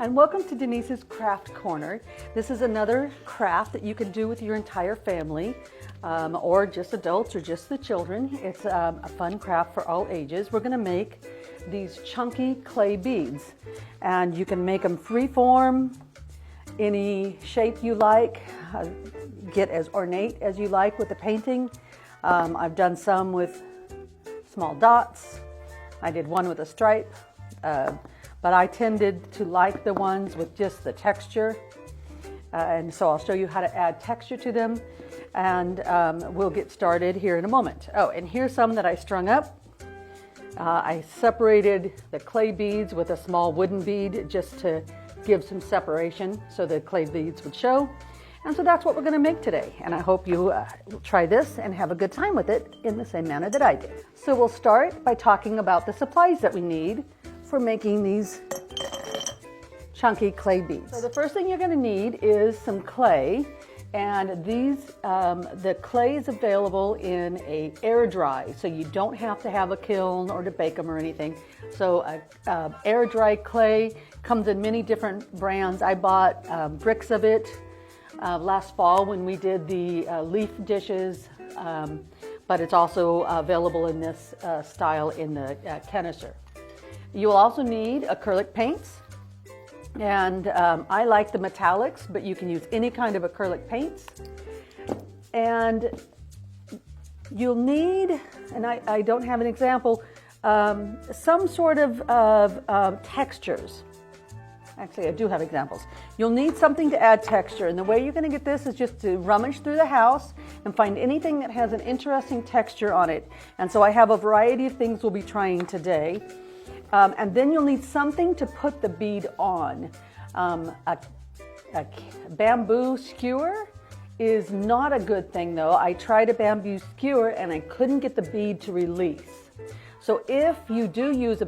And welcome to Denise's Craft Corner. This is another craft that you can do with your entire family, or just adults or just the children. It's a fun craft for all ages. We're going to make these chunky clay beads, and you can make them free-form, any shape you like, get as ornate as you like with the painting. I've done some with small dots. I did one with a stripe. But I tended to like the ones with just the texture, and so I'll show you how to add texture to them, and we'll get started here in a moment. Oh, and here's some that I strung up. I separated the clay beads with a small wooden bead just to give some separation so the clay beads would show. And so that's what we're going to make today, and I hope you try this and have a good time with it in the same manner that I did. So we'll start by talking about the supplies that we need for making these chunky clay beads. So the first thing you're going to need is some clay, and these the clay is available in a air dry, so you don't have to have a kiln or to bake them or anything. So air dry clay comes in many different brands. I bought bricks of it last fall when we did the leaf dishes, but it's also available in this style in the canister. You'll also need acrylic paints, and I like the metallics, but you can use any kind of acrylic paints. And you'll need, and I don't have an example, some sort of textures. Actually, I do have examples. You'll need something to add texture, and the way you're going to get this is just to rummage through the house and find anything that has an interesting texture on it. And so I have a variety of things we'll be trying today. And then you'll need something to put the bead on. A bamboo skewer is not a good thing though. I tried a bamboo skewer and I couldn't get the bead to release. So if you do use a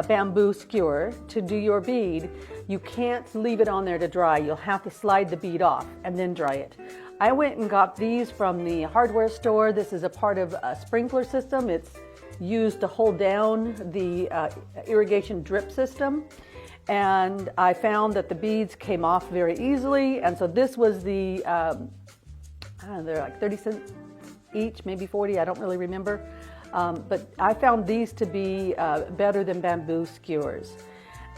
bamboo skewer to do your bead, you can't leave it on there to dry. You'll have to slide the bead off and then dry it. I went and got these from the hardware store. This is a part of a sprinkler system. It's used to hold down the irrigation drip system, and I found that the beads came off very easily, and so this was the they're like 30 cents each, maybe 40, I don't really remember, but I found these to be better than bamboo skewers,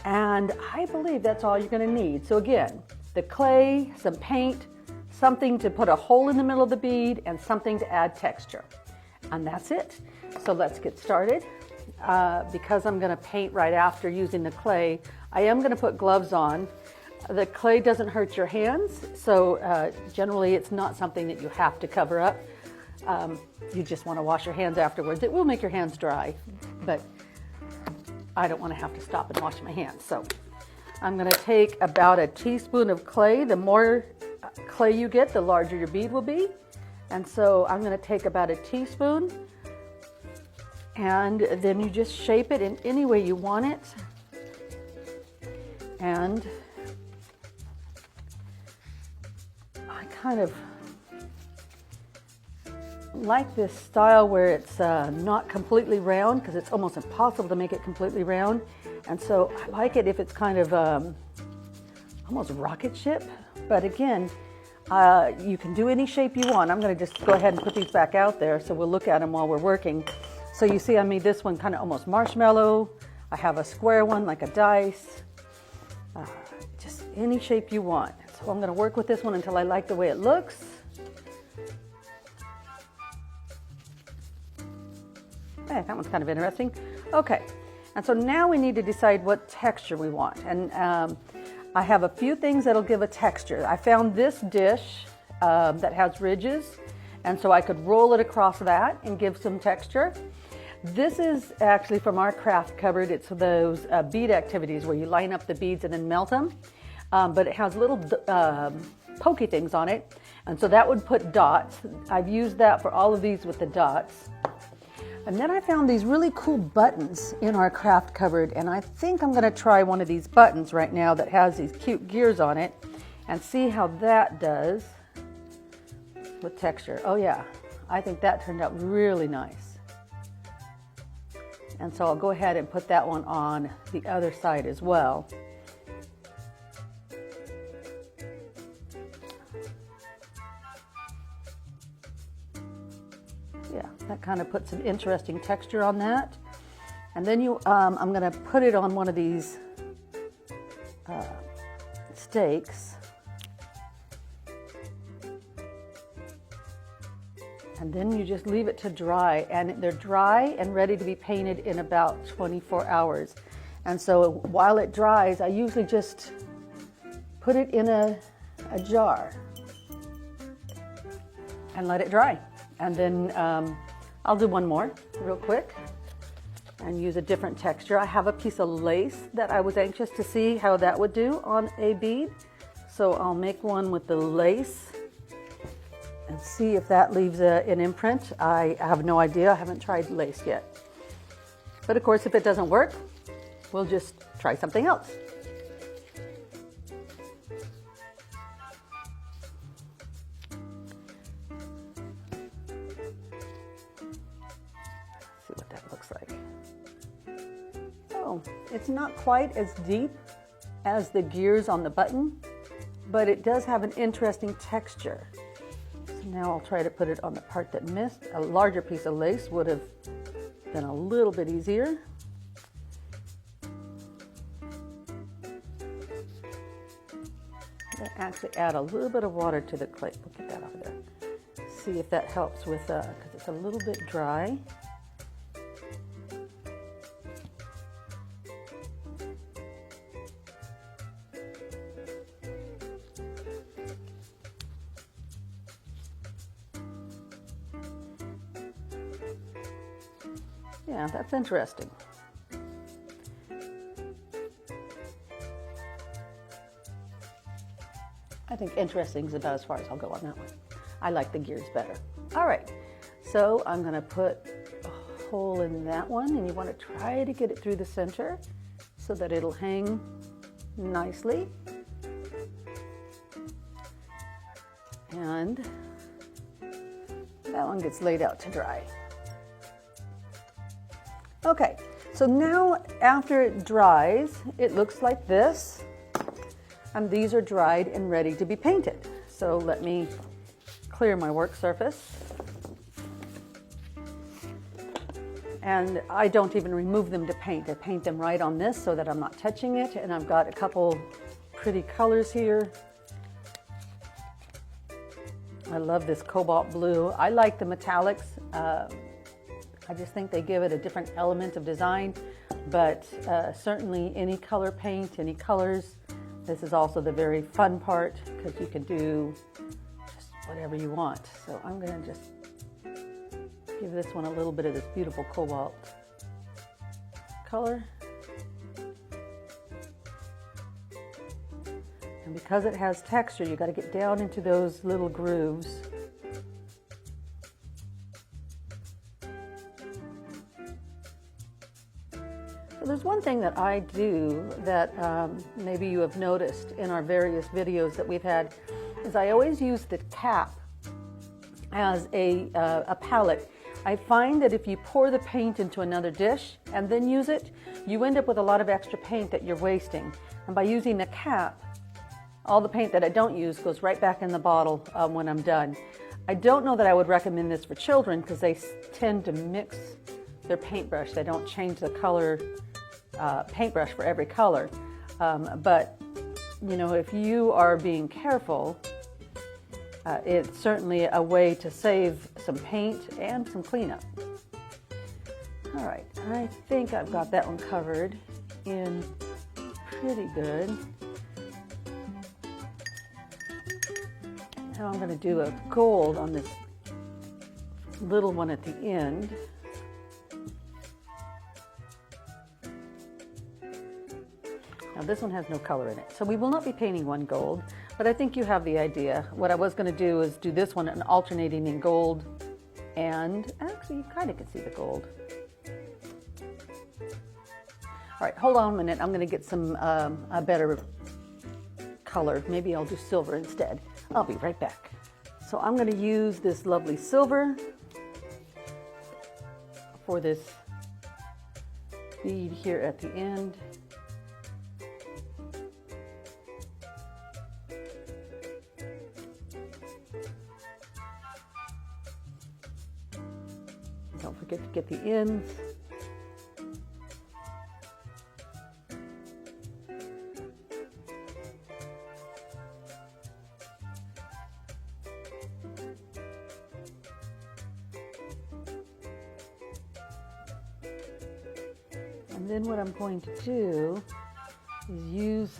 and I believe that's all you're going to need. So again, the clay, some paint, something to put a hole in the middle of the bead, and something to add texture, and that's it. So let's get started. Because I'm going to paint right after using the clay, I am going to put gloves on. The clay doesn't hurt your hands, so generally it's not something that you have to cover up. You just want to wash your hands afterwards. It will make your hands dry, but I don't want to have to stop and wash my hands. So I'm going to take about a teaspoon of clay. The more clay you get, the larger your bead will be. And so I'm going to take about a teaspoon, and then you just shape it in any way you want it. And I kind of like this style where it's not completely round, because it's almost impossible to make it completely round. And so I like it if it's kind of almost rocket ship. But again, you can do any shape you want. I'm going to just go ahead and put these back out there so we'll look at them while we're working. So you see I made this one kind of almost marshmallow. I have a square one like a dice. Just any shape you want. So I'm going to work with this one until I like the way it looks. Hey, that one's kind of interesting. Okay, and so now we need to decide what texture we want. And I have a few things that'll give a texture. I found this dish that has ridges, and so I could roll it across that and give some texture. This is actually from our craft cupboard. It's those bead activities where you line up the beads and then melt them, but it has little pokey things on it, and so that would put dots. I've used that for all of these with the dots. And then I found these really cool buttons in our craft cupboard, and I think I'm going to try one of these buttons right now that has these cute gears on it and see how that does with texture. Oh yeah, I think that turned out really nice. And so I'll go ahead and put that one on the other side as well. Yeah, that kind of puts an interesting texture on that. And then I'm going to put it on one of these stakes. And then you just leave it to dry, and they're dry and ready to be painted in about 24 hours. And so while it dries, I usually just put it in a jar and let it dry. And then I'll do one more real quick and use a different texture. I have a piece of lace that I was anxious to see how that would do on a bead. So I'll make one with the lace and see if that leaves an imprint. I have no idea. I haven't tried lace yet. But of course, if it doesn't work, we'll just try something else. See what that looks like. Oh, it's not quite as deep as the gears on the button, but it does have an interesting texture. So now I'll try to put it on the part that missed. A larger piece of lace would have been a little bit easier. I'm going to actually add a little bit of water to the clay. We'll get that over there. See if that helps with, because it's a little bit dry. Yeah, that's interesting. I think interesting is about as far as I'll go on that one. I like the gears better. All right, so I'm gonna put a hole in that one, and you wanna try to get it through the center so that it'll hang nicely. And that one gets laid out to dry. Okay, so now after it dries, it looks like this. And these are dried and ready to be painted. So let me clear my work surface. And I don't even remove them to paint. I paint them right on this so that I'm not touching it. And I've got a couple pretty colors here. I love this cobalt blue. I like the metallics. I just think they give it a different element of design, but certainly any color paint, any colors. This is also the very fun part because you can do just whatever you want. So I'm going to just give this one a little bit of this beautiful cobalt color. And because it has texture, you got to get down into those little grooves. So there's one thing that I do that maybe you have noticed in our various videos that we've had, is I always use the cap as a palette. I find that if you pour the paint into another dish and then use it, you end up with a lot of extra paint that you're wasting. And by using the cap, all the paint that I don't use goes right back in the bottle when I'm done. I don't know that I would recommend this for children because they tend to mix their paintbrush. They don't change the color paintbrush for every color. But, you know, if you are being careful, it's certainly a way to save some paint and some cleanup. All right, I think I've got that one covered in pretty good. Now I'm going to do a gold on this little one at the end. Now this one has no color in it, so we will not be painting one gold, but I think you have the idea. What I was going to do is do this one and alternating in gold, and actually you kind of can see the gold. All right, hold on a minute. I'm going to get some a better color. Maybe I'll do silver instead. I'll be right back. So I'm going to use this lovely silver for this bead here at the end. Don't forget to get the ends. And then what I'm going to do is use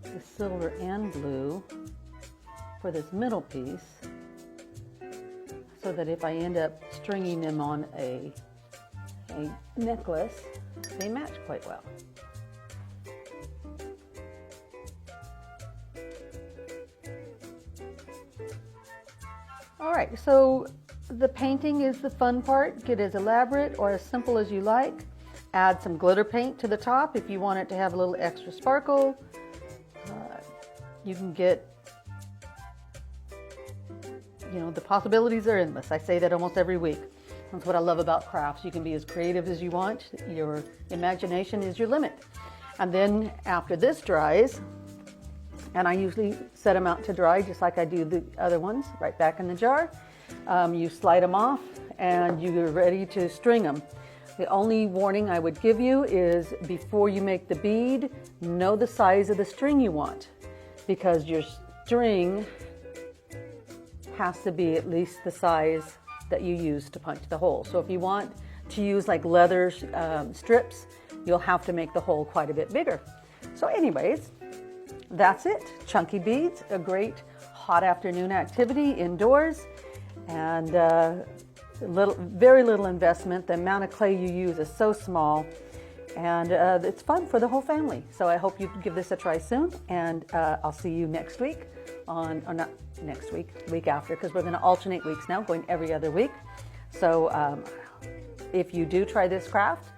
the silver and blue for this middle piece, so that if I end up stringing them on a necklace, they match quite well. All right, so the painting is the fun part. Get as elaborate or as simple as you like. Add some glitter paint to the top if you want it to have a little extra sparkle. You can get, you know, the possibilities are endless. I say that almost every week. That's what I love about crafts. You can be as creative as you want. Your imagination is your limit. And then after this dries, and I usually set them out to dry just like I do the other ones, right back in the jar. You slide them off and you're ready to string them. The only warning I would give you is before you make the bead, know the size of the string you want, because your string has to be at least the size that you use to punch the hole. So if you want to use like leather strips, you'll have to make the hole quite a bit bigger. So anyways, that's it. Chunky beads, a great hot afternoon activity indoors, and very little investment. The amount of clay you use is so small, and it's fun for the whole family. So I hope you give this a try soon, and I'll see you next week or not next week, week after, because we're going to alternate weeks now, going every other week. So if you do try this craft,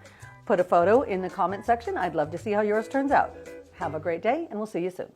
put a photo in the comment section. I'd love to see how yours turns out. Have a great day, and we'll see you soon.